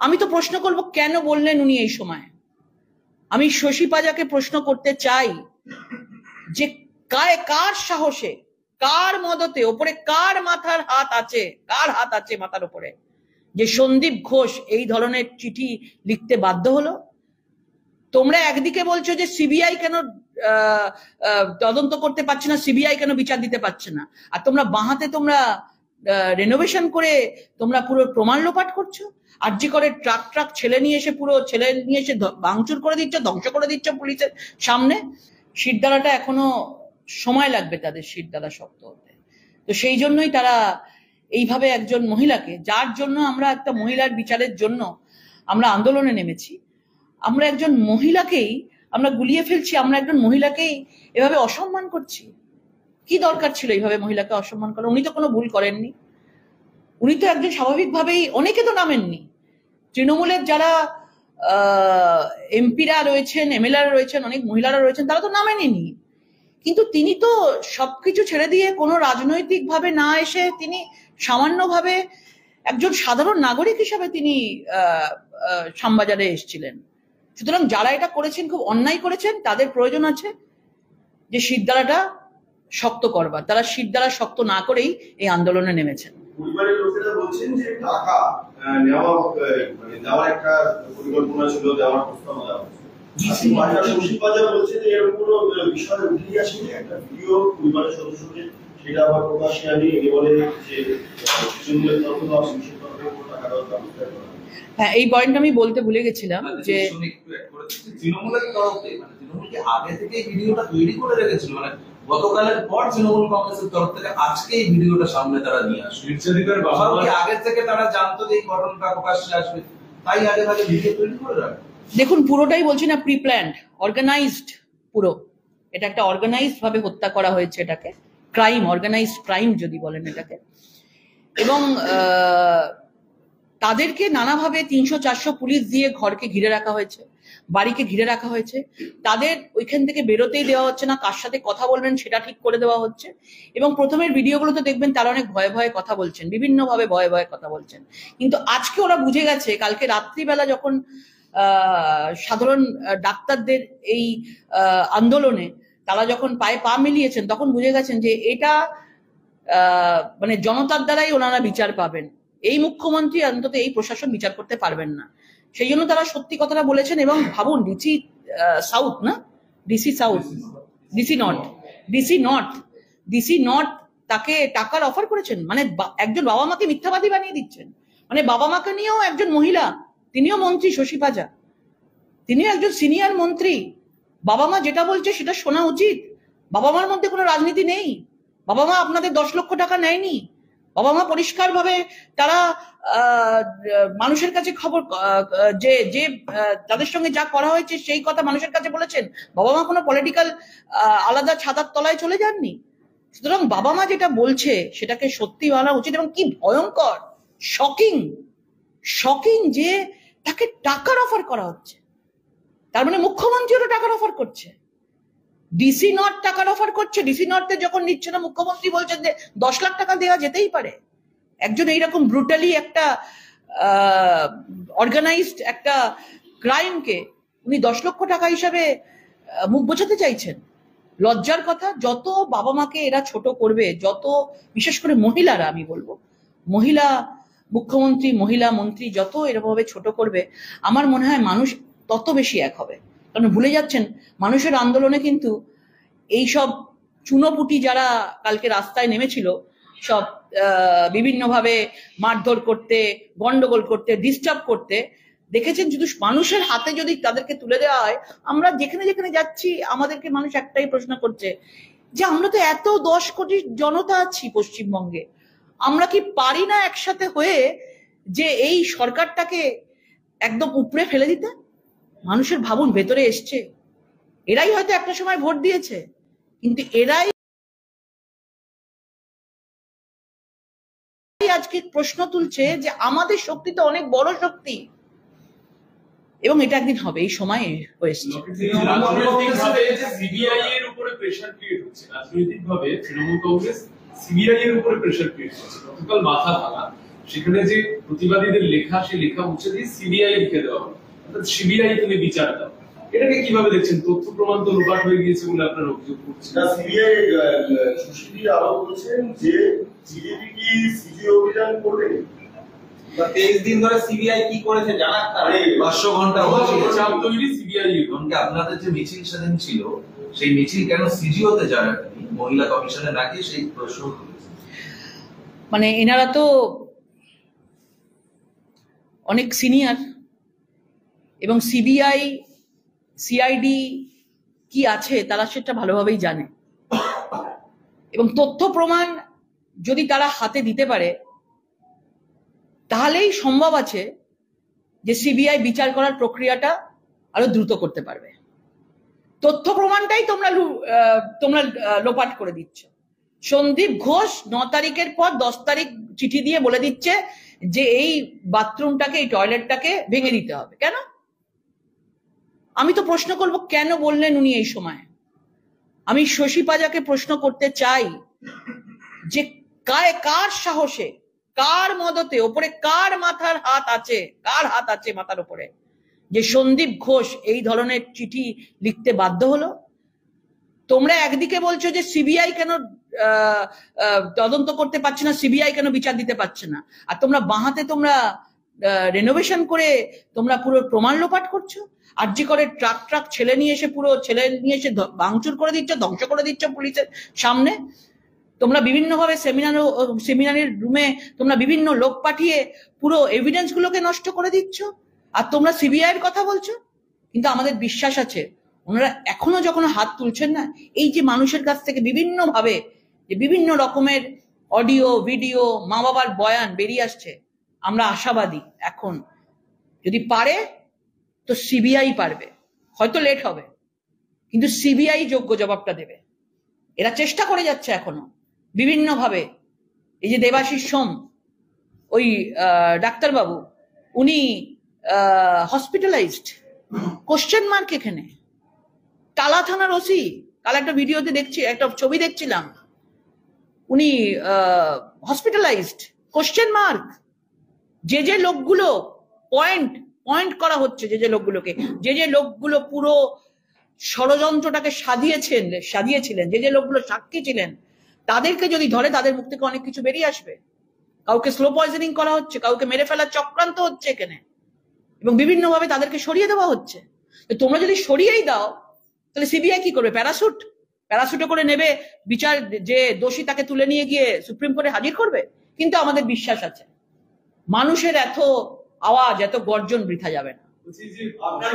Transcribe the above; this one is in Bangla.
আমি তো প্রশ্ন করব কেন বললেন উনি এই সময়। আমি শশী পাজাকে প্রশ্ন করতে চাই যে কার সাহসে, কার মদতে, ওপরে কার মাথার হাত আছে, কার হাত আছে মাথার উপরে, যে সন্দীপ ঘোষ এই ধরনের চিঠি লিখতে বাধ্য হলো। তোমরা একদিকে বলছো যে সিবিআই কেন তদন্ত করতে পারছে না, সিবিআই কেন বিচার দিতে পারছে না, আর তোমরা বাঁহাতে তোমরা রেনোভেশন করে তোমরা পুরো প্রমাণ লোপাট করছো। আর যে করে ট্রাক ছেলে নিয়ে এসে ভাঙচুর করে দিচ্ছ, ধ্বংস করে দিচ্ছ পুলিশের সামনে। শিরদাঁড়াটা এখনো সময় লাগবে তাদের শিরদাঁড়া শক্ত হতে। তো সেই জন্যই তারা এইভাবে একজন মহিলাকে, যার জন্য আমরা একটা মহিলার বিচারের জন্য আমরা আন্দোলনে নেমেছি, আমরা একজন মহিলাকেই আমরা গুলিয়ে ফেলছি, আমরা একজন মহিলাকেই এভাবে অসম্মান করছি। কি দরকার ছিল এইভাবে মহিলাকে অসম্মান করা? উনি তো কোনো ভুল করেননি, উনি তো একজন স্বাভাবিকভাবেই, অনেকে তো নামেননি, তৃণমূলের যারা এমপিরা রয়েছেন, এমএলএরা রয়েছেন, অনেক মহিলারা রয়েছেন, তারা তো নামেননি। কিন্তু তিনি তো সবকিছু ছেড়ে দিয়ে কোনো রাজনৈতিক ভাবে না এসে তিনি সামান্যভাবে একজন সাধারণ নাগরিক হিসাবে তিনি শ্যামবাজারে এসেছিলেন। সুতরাং যারা এটা করেছেন খুব অন্যায় করেছেন, তাদের প্রয়োজন আছে যে শিরদাঁড়াটা শক্ত করবার। তারা শিরদাঁড়া শক্ত না করেই এই আন্দোলনে নেমেছেন। পরিবারের লোকেরা বলছেন যে টাকা দেওয়ার একটা পরিকল্পনা ছিল, দেওয়ার প্রস্তাব দেওয়া হয়েছে। শশী পাজা বলছে যে এরকম কোনো বিষয় উঠে আসেনি, একটা ভিডিও পরিবারের সদস্যকে সেটা আবার প্রকাশ্যে আনি বলে যে তৃণমূলের তরফে বা পুলিশের তরফে টাকা দেওয়ার ব্যবস্থা করা। হ্যাঁ, এই পয়েন্ট আমি বলতে ভুলে গেছিলাম যে তৃণমূলের তরফে, তৃণমূলকে আগে থেকে ভিডিওটা তৈরি করে রেখেছিল, গতকালের পর তৃণমূল কংগ্রেসের তরফ থেকে আজকে এই ভিডিওটা সামনে তারা নিয়ে আসবে। আগে থেকে তারা জানতো যে এই ঘটনাটা প্রকাশ্যে আসবে, তাই আগে ভাগে ভিডিও তৈরি করে রাখে। দেখুন, পুরোটাই বলছি না প্রি প্ল্যান্ড, অর্গানাইজড, পুরো এটা একটা অর্গানাইজড ভাবে হত্যা করা হয়েছে, এটাকে ক্রাইম, অর্গানাইজড ক্রাইম যদি বলেন এটাকে। এবং তাদেরকে নানাভাবে 300-400 পুলিশ দিয়ে ঘরকে ঘিরে রাখা হয়েছে, বাড়িকে ঘিরে রাখা হয়েছে, তাদের ওইখান থেকে বেরোতেই দেওয়া হচ্ছে না, কার সাথে কথা বলবেন সেটা ঠিক করে দেওয়া হচ্ছে। এবং প্রথমের ভিডিওগুলোতে দেখবেন তারা অনেক ভয়ে ভয়ে কথা বলছেন, বিভিন্নভাবে ভয়ে ভয়ে কথা বলছেন। কিন্তু আজকে ওরা বুঝে গেছে, কালকে রাত্রিবেলা যখন সাধারণ ডাক্তারদের এই আন্দোলনে তারা যখন পায়ে পা মিলিয়েছেন, তখন বুঝে গেছেন যে এটা জনতার দ্বারাই ওনারা বিচার পাবেন, এই মুখ্যমন্ত্রী অন্তত এই প্রশাসন বিচার করতে পারবেন না। সেই জন্য তারা সত্যি কথাটা বলেছেন। এবং ভাবুন, ডিসি সাউথ না, ডিসি সাউথ, ডিসি নর্থ তাকে টাকার অফার করেছেন। একজন বাবা মাকে মিথ্যাবাদী বানিয়ে দিচ্ছেন। বাবা মাকে নিয়েও একজন মহিলা, তিনিও মন্ত্রী, শশী পাজা, তিনিও একজন সিনিয়র মন্ত্রী। বাবা মা যেটা বলছে সেটা শোনা উচিত। বাবা মার মধ্যে কোনো রাজনীতি নেই। বাবা মা আপনাদের 10 লক্ষ টাকা নেয়নি। বাবা মা পরিষ্কার ভাবে তারা মানুষের কাছে খবর, যে তাদের সঙ্গে যা করা হয়েছে সেই কথা মানুষের কাছে বলেছেন। বাবা মা কোনো পলিটিক্যাল আলাদা ছাতার তলায় চলে যাননি। সুতরাং বাবা মা যেটা বলছে সেটাকে সত্যি মানা উচিত। এবং কি ভয়ঙ্কর, শকিং যে তাকে টাকার অফার করা হচ্ছে। তার মুখ্যমন্ত্রীও টাকার অফার করছে, ডিসি নর্থ টাকার অফার করছে। ডিসি নর্থে যখন নিচ্ছে না, মুখ্যমন্ত্রী বলছেন যে 10 লাখ টাকা দেওয়া যেতেই পারে। একজন এইরকম ব্রুটালি একটা অর্গানাইজড একটা ক্রাইমকে উনি 10 লক্ষ টাকা হিসাবে মুখ বোঝাতে চাইছেন। লজ্জার কথা। যত বাবা মাকে এরা ছোট করবে, যত বিশেষ করে মহিলারা, আমি বলবো মহিলা মুখ্যমন্ত্রী, মহিলা মন্ত্রী যত এরকমভাবে ছোট করবে, আমার মনে হয় মানুষ তত বেশি এক হবে। কারণ ভুলে যাচ্ছেন, মানুষের আন্দোলনে কিন্তু এইসব চুনোপুটি যারা কালকে রাস্তায় নেমেছিল, সব বিভিন্নভাবে মারধর করতে, গন্ডগোল করতে, ডিস্টার্ব করতে, দেখেছেন শুধু মানুষের হাতে যদি তাদেরকে তুলে দেওয়া হয়, আমরা যেখানে যেখানে যাচ্ছি আমাদেরকে মানুষ একটাই প্রশ্ন করছে যে আমরা তো এত 10 কোটি জনতা আছি পশ্চিমবঙ্গে, আমরা কি পারি না একসাথে হয়ে যে এই সরকারটাকে একদম উপড়ে ফেলে দিতে? মানুষের ভাবুন ভেতরে এসছে, এরাই হয়তো একটা সময় ভোট দিয়েছে, কিন্তু এরাই আজকে প্রশ্ন তুলছে যে আমাদের শক্তি তো অনেক বড় শক্তি। এবং এটা একদিন হবে, এই সময় হয়েছে। সিবিআই এর উপরে প্রেসার ক্রিয়েট হচ্ছে, রাজনৈতিকভাবে তৃণমূল কংগ্রেস সিবিআই এর উপরে প্রেসার ক্রিয়েট করছে। গতকাল মাথা ভাঙা সেখানে যে প্রতিবাদীদের লেখা, সেই লেখা মুছে দিয়ে সিবিআই লিখে দেওয়া হলো, অর্থাৎ সিবিআই তুমি বিচার দাও। এটাকে কিভাবে দেখছেন? তথ্য প্রমাণ তো লোপাট হয়ে গিয়েছে বলে আপনারা অভিযোগ করছেন। সিবিআই সুশীল আরো বলছেন যে বিজেপি কি সিজিও অভিযান করবে? 23 দিন ধরে সিবিআই কি করেছে জানার তারে 500 ঘন্টা চাপ তৈরি সিবিআই। আপনাদের যে মিছিল সেদিন ছিল, সেই মিছিল কেন সিজিওতে যায়নি, মহিলা কমিশনে নাকি, সেই প্রশ্ন তুলেছে। মানে এনারা তো অনেক সিনিয়র, এবং সিবিআই সিআইডি কি আছে তারা সেটা ভালোভাবেই জানে, এবং তথ্য প্রমাণ যদি তারা হাতে দিতে পারে তাহলেই সম্ভব আছে যে সিবিআই বিচার করার প্রক্রিয়াটা আরো দ্রুত করতে পারবে। তথ্য প্রমাণটাই তোমরা লোপাট করে দিচ্ছ। সন্দীপ ঘোষ 9 তারিখের পর 10 তারিখ চিঠি দিয়ে বলে দিচ্ছে যে এই বাথরুমটাকে, এই টয়লেটটাকে ভেঙে দিতে হবে। কেন? আমি তো প্রশ্ন করব, কেন বললেন উনি এই সময়? আমি শশী পাজাকে প্রশ্ন করতে চাই যে কার সাহসে, কার মদতে, ওপরে কার মাথার হাত আছে, কার হাত আছে মাথার উপরে, যে সন্দীপ ঘোষ এই ধরনের চিঠি লিখতে বাধ্য হলো? তোমরা একদিকে বলছো যে সিবিআই কেন তদন্ত করতে পারছে না, সিবিআই কেন বিচার দিতে পারছে না, আর তোমরা বাঁহাতে তোমরা রেনোভেশন করে তোমরা পুরো প্রমাণ লোপাট করছো। আর যে করে ট্রাক ছেলে নিয়ে এসে ভাঙচুর করে দিচ্ছ, ধ্বংস করে দিচ্ছ পুলিশের সামনে। তোমরা বিভিন্নভাবে সেমিনারের রুমে তোমরা বিভিন্ন লোক পাঠিয়ে পুরো এভিডেন্স গুলোকে নষ্ট করে দিচ্ছ, আর তোমরা সিবিআই এর কথা বলছো। কিন্তু আমাদের বিশ্বাস আছে ওনারা এখনো যখন হাত তুলছেন না, এই যে মানুষের কাছ থেকে বিভিন্নভাবে যে বিভিন্ন রকমের অডিও ভিডিও মা বাবার বয়ান বেরিয়ে আসছে, আমরা আশাবাদী এখন যদি পারে তো সিবিআই পারবে। হয়তো লেট হবে, কিন্তু সিবিআই যোগ্য জবাবটা দেবে। এরা চেষ্টা করে যাচ্ছে এখনো বিভিন্নভাবে। এই যে দেবাশিস সোম, ওই ডাক্তারবাবু, উনি হসপিটালাইজড, কোশ্চেন মার্ক এখানে। টালা থানার ওসি, কাল একটা ভিডিওতে দেখছি, একটা ছবি দেখছিলাম, উনি হসপিটালাইজড, কোশ্চেন মার্ক। যে লোকগুলো পয়েন্ট করা হচ্ছে, যে লোকগুলোকে, যে লোকগুলো পুরো ষড়যন্ত্রটাকে সাজিয়েছিলেন, যে লোকগুলো সাক্ষী ছিলেন, তাদেরকে যদি ধরে তাদের মুখ থেকে অনেক কিছু বেরিয়ে আসবে। কাউকে স্লো পয়জনিং করা হচ্ছে, কাউকে মেরে ফেলার চক্রান্ত হচ্ছে এখানে, এবং বিভিন্নভাবে তাদেরকে সরিয়ে দেওয়া হচ্ছে। তোমরা যদি সরিয়েই দাও তাহলে সিবিআই কি করবে? প্যারাসুটে করে নেবে, বিচার যে দোষী তাকে তুলে নিয়ে গিয়ে সুপ্রিম কোর্টে হাজির করবে। কিন্তু আমাদের বিশ্বাস আছে মানুষের এত আওয়াজ, এত গর্জন বৃথা যাবে না। আপনার